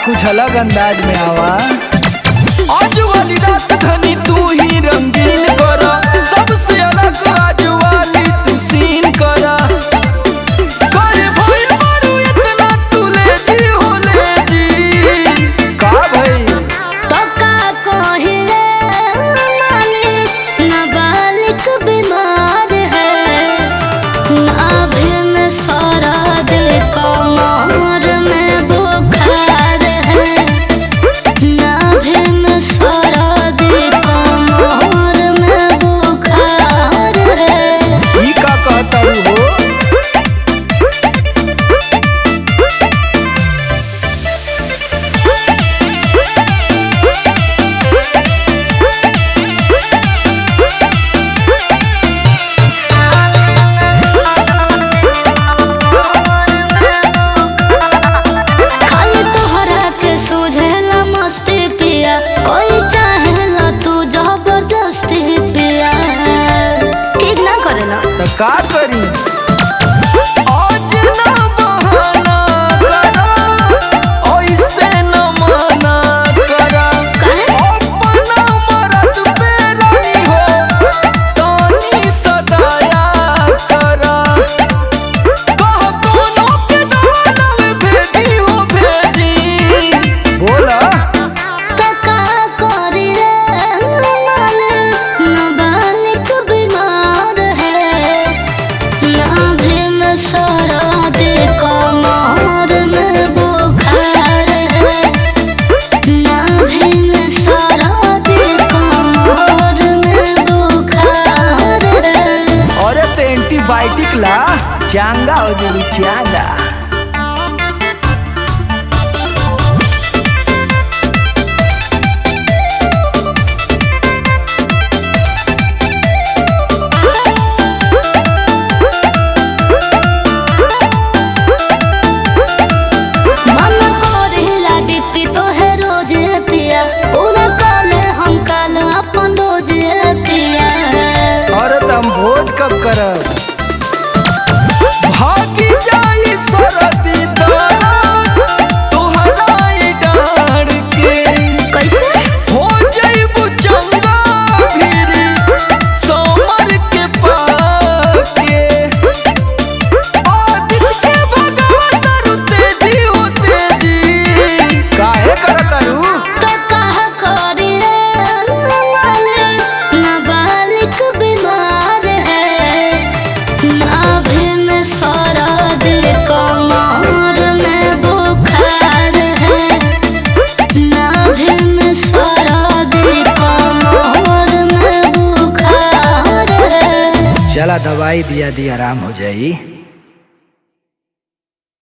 कुछ अलग अंदाज में आवा। आज वाली रात धनी तू ही रंगीन करा, सबसे अलग आज वाली तू सीन करा। करे भइल बारू इतना तू ले जी हो ले जी। का भई तो का कहे माने नाबालिग बीमार है, नाभि में सरद कमर में बुखार है, नाभि में सरद कमर में बुखार है। ई का कहता हो? खाली तोहरा के सुझेला मस्ती पिया, कोई चाहेला तू जबरदस्ती पिया। ठीक ना करेला तो का करी? आज ना बहाना करा, ऐसे न मना करा। काहे? अपना मरद पे रानी हो, तानी सदाया करा। कह कोनो के दानव भेजी हो भेजी। बोला तो का करी रे माने नाबालिग बीमार है, नाभि में सरद कमर में बुखार है, नाभि में सरद कमर में बुखार है। अरे तो एंटीबायोटिक ला, चांगा हो जाएगी चांगा। मन करेला बीपी तो है रोज पिया, पूरा काले हम काल अपन रोज पिया। अरे तो हम भोज कब करब? भागी जाई सरदी दाना तोहरा ई डार के। कैसे? हो जाइबू चंगा फिरी समर के पाके। आदित्य के भगवत रु तेजी हो तेजी। काहे करत रू? तो कहा करी रे माने नाबालिग बीमार है, नाभि में सरद कमर में बुखार है, नाभि में सरद कमर में बुखार है। चला दवाई दिया दी आराम हो जाई।